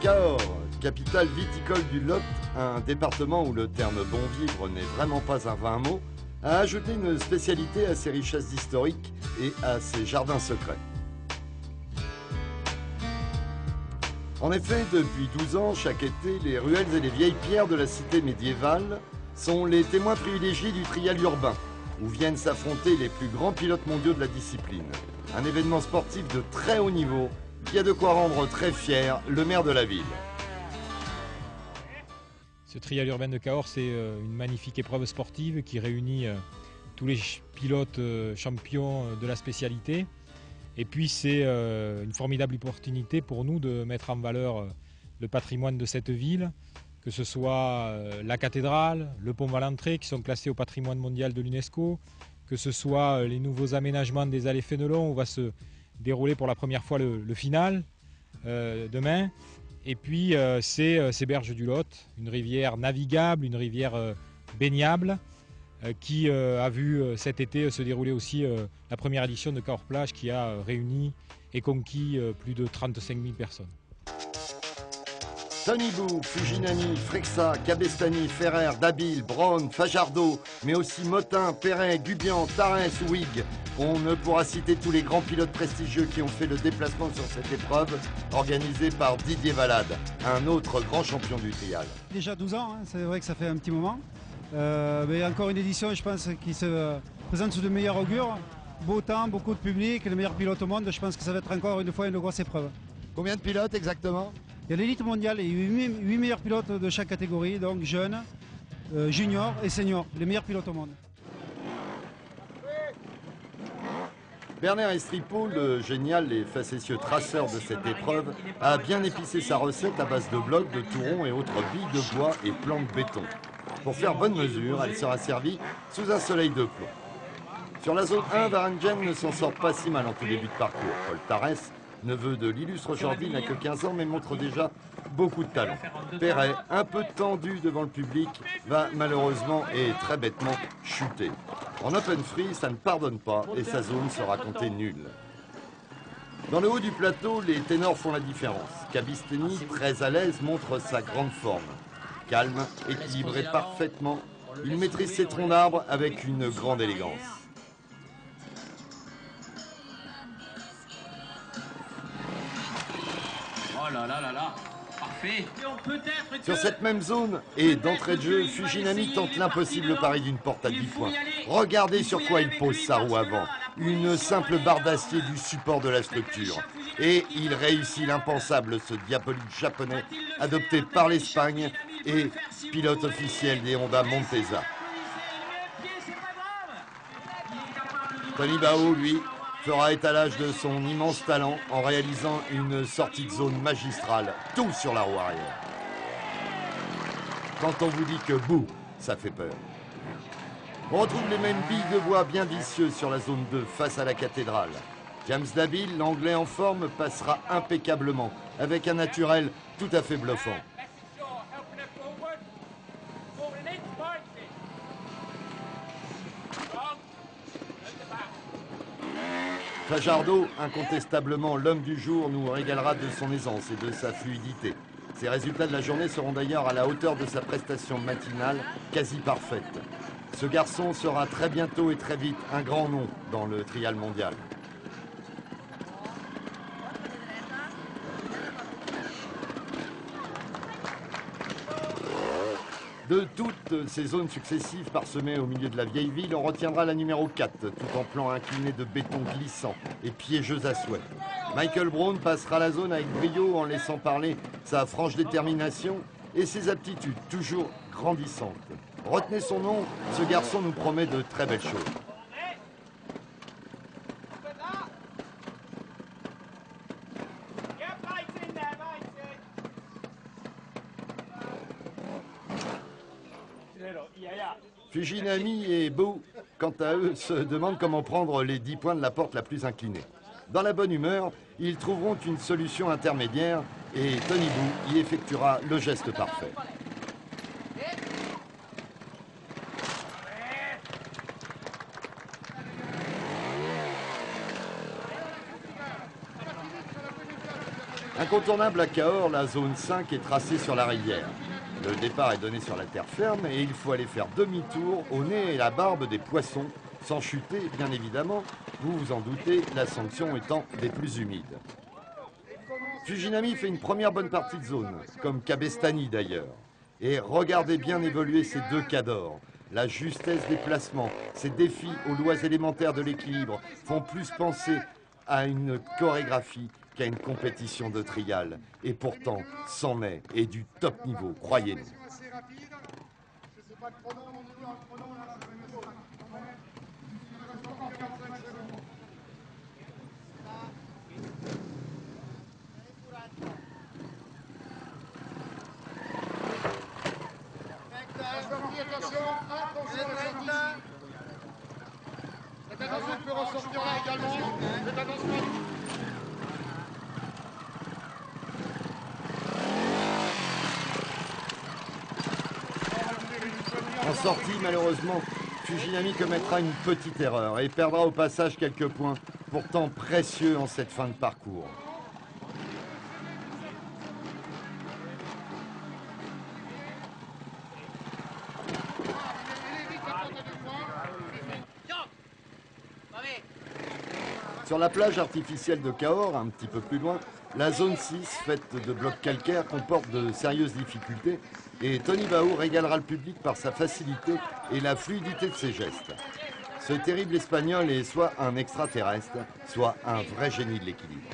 Cahors, capitale viticole du Lot, un département où le terme bon vivre n'est vraiment pas un vain mot, a ajouté une spécialité à ses richesses historiques et à ses jardins secrets. En effet, depuis 12 ans, chaque été, les ruelles et les vieilles pierres de la cité médiévale sont les témoins privilégiés du trial urbain, où viennent s'affronter les plus grands pilotes mondiaux de la discipline. Un événement sportif de très haut niveau qui a de quoi rendre très fier le maire de la ville. Ce trial urbain de Cahors, c'est une magnifique épreuve sportive qui réunit tous les pilotes champions de la spécialité. Et puis c'est une formidable opportunité pour nous de mettre en valeur le patrimoine de cette ville, que ce soit la cathédrale, le pont Valentré qui sont classés au patrimoine mondial de l'UNESCO, que ce soit les nouveaux aménagements des allées Fénelon où va se dérouler pour la première fois le final demain. Et puis c'est ces berges du Lot, une rivière navigable, une rivière baignable, qui a vu cet été se dérouler aussi la première édition de Cahors Plage qui a réuni et conquis plus de 35 000 personnes. Tonibou, Fujinami, Frexa, Cabestany, Ferrer, Dabil, Braun, Fajardo, mais aussi Motin, Perret, Gubian, Tarès ou Huyghe. On ne pourra citer tous les grands pilotes prestigieux qui ont fait le déplacement sur cette épreuve organisée par Didier Valade, un autre grand champion du trial. Déjà 12 ans, hein, c'est vrai que ça fait un petit moment. Mais encore une édition, je pense, qui se présente sous de meilleurs augures. Beau temps, beaucoup de public, les meilleurs pilotes au monde. Je pense que ça va être encore une fois une grosse épreuve. Combien de pilotes exactement? Il y a l'élite mondiale et 8 meilleurs pilotes de chaque catégorie, donc jeunes, juniors et seniors, les meilleurs pilotes au monde. Bernard Estripaud, le génial et facétieux traceur de cette épreuve, a bien épicé sa recette à base de blocs, de tourons et autres billes de bois et plans de béton. Pour faire bonne mesure, elle sera servie sous un soleil de plomb. Sur la zone 1, Varengen ne s'en sort pas si mal en tout début de parcours. Paul Tarès, neveu de l'illustre Jordi, n'a que 15 ans mais montre déjà beaucoup de talent. Perret, un peu tendu devant le public, va malheureusement et très bêtement chuter. En open free, ça ne pardonne pas et sa zone sera comptée nulle. Dans le haut du plateau, les ténors font la différence. Cabestany, très à l'aise, montre sa grande forme. Calme, équilibré parfaitement, il maîtrise ses troncs d'arbres avec une grande élégance. Oh là là là là, parfait. Sur cette même zone, et d'entrée de jeu, Fujinami tente l'impossible pari d'une porte à 10 points. Regardez sur quoi il pose sa roue avant. Une simple barre d'acier du support de la structure. Et il réussit l'impensable, ce diabolique japonais, adopté par l'Espagne et pilote officiel des Honda Montesa. Tony Bao, lui, fera étalage de son immense talent en réalisant une sortie de zone magistrale, tout sur la roue arrière. Quand on vous dit que bouh, ça fait peur. On retrouve les mêmes billes de bois bien vicieuses sur la zone 2 face à la cathédrale. James Dabil, l'anglais en forme, passera impeccablement avec un naturel tout à fait bluffant. Fajardo, incontestablement l'homme du jour, nous régalera de son aisance et de sa fluidité. Ses résultats de la journée seront d'ailleurs à la hauteur de sa prestation matinale, quasi parfaite. Ce garçon sera très bientôt et très vite un grand nom dans le trial mondial. De toutes ces zones successives parsemées au milieu de la vieille ville, on retiendra la numéro 4, tout en plan incliné de béton glissant et piégeux à souhait. Michael Braun passera la zone avec brio en laissant parler sa franche détermination et ses aptitudes toujours grandissantes. Retenez son nom, ce garçon nous promet de très belles choses. Fujinami et Beau, quant à eux, se demandent comment prendre les 10 points de la porte la plus inclinée. Dans la bonne humeur, ils trouveront une solution intermédiaire et Tony Bou y effectuera le geste parfait. Un Incontournable à Cahors, la zone 5 est tracée sur la rivière. Le départ est donné sur la terre ferme et il faut aller faire demi-tour au nez et la barbe des poissons, sans chuter, bien évidemment, vous vous en doutez, la sanction étant des plus humides. Fujinami fait une première bonne partie de zone, comme Cabestany d'ailleurs. Et regardez bien évoluer ces deux cadors. La justesse des placements, ces défis aux lois élémentaires de l'équilibre font plus penser à une chorégraphie qu'à une compétition de trial. Et pourtant, c'en est, et du top niveau, croyez-nous. Faites attention de ressortir là également. Faites attention. En sortie, malheureusement, Fujinami commettra une petite erreur et perdra au passage quelques points, pourtant précieux en cette fin de parcours. Sur la plage artificielle de Cahors, un petit peu plus loin, la zone 6, faite de blocs calcaires, comporte de sérieuses difficultés et Tony Baou régalera le public par sa facilité et la fluidité de ses gestes. Ce terrible Espagnol est soit un extraterrestre, soit un vrai génie de l'équilibre.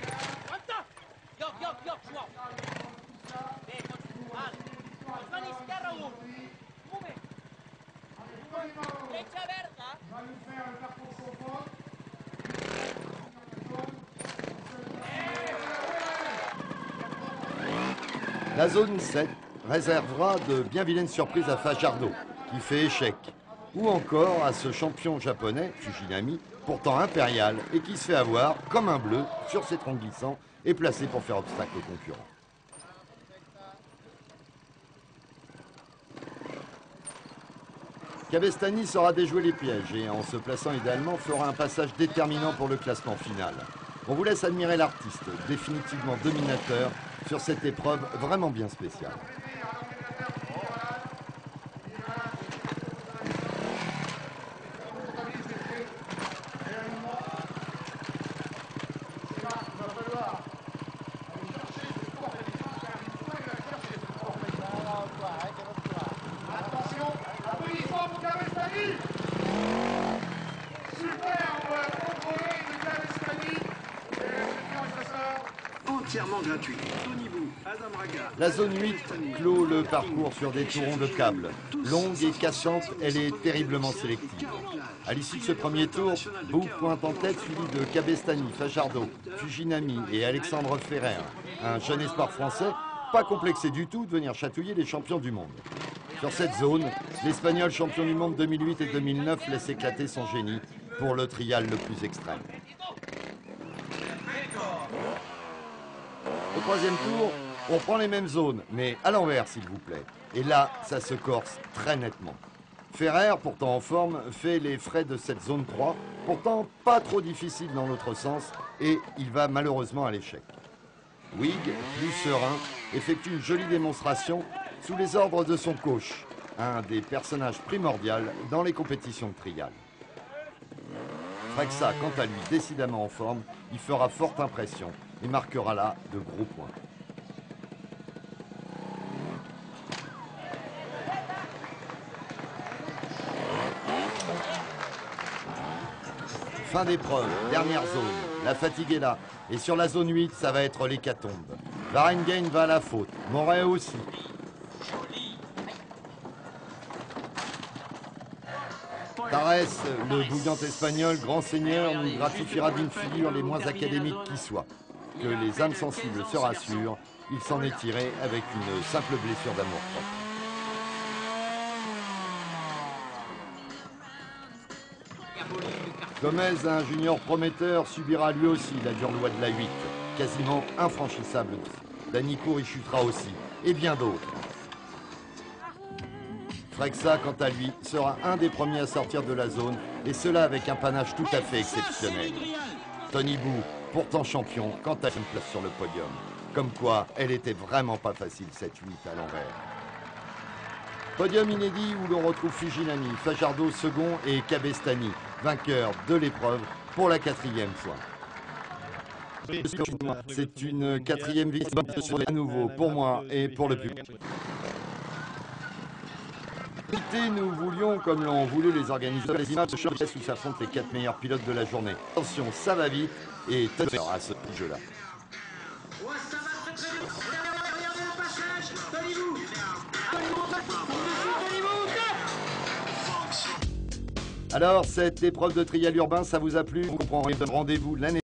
La zone 7 réservera de bien vilaines surprises à Fajardo, qui fait échec, ou encore à ce champion japonais, Fujinami, pourtant impérial, et qui se fait avoir, comme un bleu, sur ses troncs glissants, et placé pour faire obstacle aux concurrents. Cabestany saura déjouer les pièges et en se plaçant idéalement fera un passage déterminant pour le classement final. On vous laisse admirer l'artiste, définitivement dominateur, sur cette épreuve vraiment bien spéciale. Attention, applaudissements pour Cabestany. Superbe contrôlé de Cabestany. Entièrement gratuit. Tony Bou, Adam Raga. La zone 8 clôt le parcours sur des tourons de câble. Longue et cassante, elle est terriblement sélective. À l'issue de ce premier tour, Bou pointe en tête suivi de Cabestany, Fajardo, Fujinami et Alexandre Ferrer, un jeune espoir français, pas complexé du tout de venir chatouiller les champions du monde. Sur cette zone, l'Espagnol champion du monde 2008 et 2009 laisse éclater son génie pour le trial le plus extrême. Au troisième tour, on prend les mêmes zones, mais à l'envers s'il vous plaît. Et là, ça se corse très nettement. Ferrer, pourtant en forme, fait les frais de cette zone 3, pourtant pas trop difficile dans l'autre sens, et il va malheureusement à l'échec. Wig, plus serein, effectue une jolie démonstration sous les ordres de son coach, un des personnages primordiaux dans les compétitions de trial. Freksa, quant à lui, décidément en forme, il fera forte impression et marquera là de gros points. Fin d'épreuve, dernière zone, la fatigue est là. Et sur la zone 8, ça va être l'hécatombe. Varengain va à la faute, Moret aussi. Tarès, le bouillant espagnol, grand seigneur, nous gratifiera d'une figure les moins académiques qui soient. Que les âmes sensibles se rassurent, il s'en est tiré avec une simple blessure d'amour-propre. Gomez, un junior prometteur, subira lui aussi la dure loi de la 8, quasiment infranchissable. Danicourt y chutera aussi, et bien d'autres. Freksa, quant à lui, sera un des premiers à sortir de la zone, et cela avec un panache tout à fait exceptionnel. Tony Bou, pourtant champion, quant à une place sur le podium. Comme quoi, elle était vraiment pas facile cette 8 à l'envers. Podium inédit où l'on retrouve Fujinami, Fajardo second et Cabestany, vainqueurs de l'épreuve pour la 4e fois. C'est une 4e victoire à nouveau pour moi et pour le public. Nous voulions, comme l'ont voulu les organisateurs, les images de choc où s'affrontent les 4 meilleurs pilotes de la journée. Attention, ça va vite et teneur à ce jeu-là. Alors, cette épreuve de trial urbain, ça vous a plu? Vous comprendrez, rendez-vous l'année